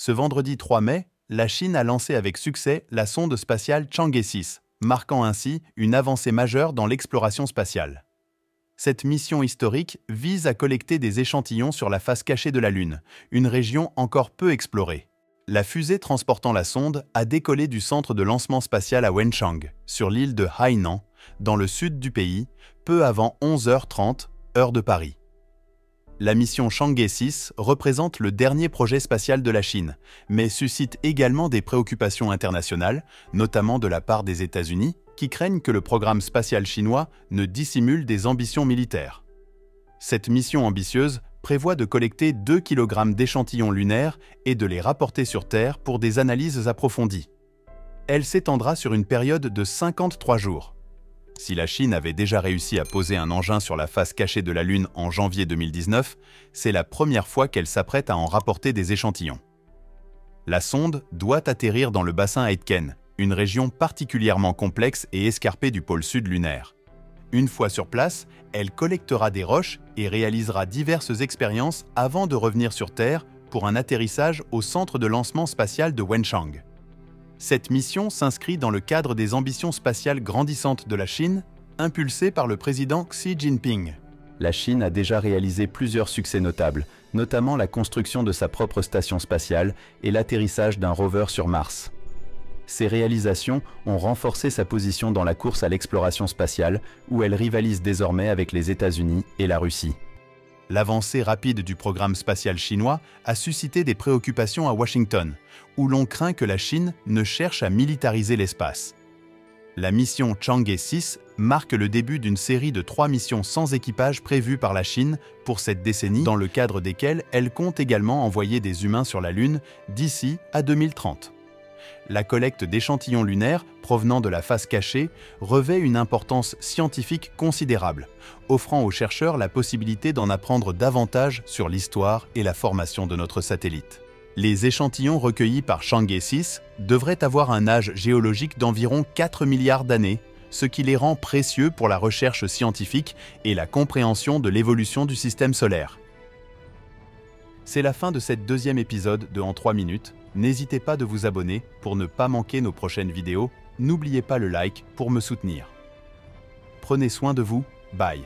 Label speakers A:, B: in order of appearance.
A: Ce vendredi 3 mai, la Chine a lancé avec succès la sonde spatiale Chang'e 6, marquant ainsi une avancée majeure dans l'exploration spatiale. Cette mission historique vise à collecter des échantillons sur la face cachée de la Lune, une région encore peu explorée. La fusée transportant la sonde a décollé du centre de lancement spatial à Wenchang, sur l'île de Hainan, dans le sud du pays, peu avant 11h30, heure de Paris. La mission Chang'e 6 représente le dernier projet spatial de la Chine, mais suscite également des préoccupations internationales, notamment de la part des États-Unis, qui craignent que le programme spatial chinois ne dissimule des ambitions militaires. Cette mission ambitieuse prévoit de collecter 2 kg d'échantillons lunaires et de les rapporter sur Terre pour des analyses approfondies. Elle s'étendra sur une période de 53 jours. Si la Chine avait déjà réussi à poser un engin sur la face cachée de la Lune en janvier 2019, c'est la première fois qu'elle s'apprête à en rapporter des échantillons. La sonde doit atterrir dans le bassin Aitken, une région particulièrement complexe et escarpée du pôle sud lunaire. Une fois sur place, elle collectera des roches et réalisera diverses expériences avant de revenir sur Terre pour un atterrissage au centre de lancement spatial de Wenchang. Cette mission s'inscrit dans le cadre des ambitions spatiales grandissantes de la Chine, impulsées par le président Xi Jinping. La Chine a déjà réalisé plusieurs succès notables, notamment la construction de sa propre station spatiale et l'atterrissage d'un rover sur Mars. Ces réalisations ont renforcé sa position dans la course à l'exploration spatiale, où elle rivalise désormais avec les États-Unis et la Russie. L'avancée rapide du programme spatial chinois a suscité des préoccupations à Washington, où l'on craint que la Chine ne cherche à militariser l'espace. La mission Chang'e 6 marque le début d'une série de 3 missions sans équipage prévues par la Chine pour cette décennie, dans le cadre desquelles elle compte également envoyer des humains sur la Lune d'ici à 2030. La collecte d'échantillons lunaires provenant de la face cachée revêt une importance scientifique considérable, offrant aux chercheurs la possibilité d'en apprendre davantage sur l'histoire et la formation de notre satellite. Les échantillons recueillis par Chang'e 6 devraient avoir un âge géologique d'environ 4 milliards d'années, ce qui les rend précieux pour la recherche scientifique et la compréhension de l'évolution du système solaire. C'est la fin de cet deuxième épisode de En 3 minutes. N'hésitez pas de vous abonner pour ne pas manquer nos prochaines vidéos. N'oubliez pas le like pour me soutenir. Prenez soin de vous. Bye.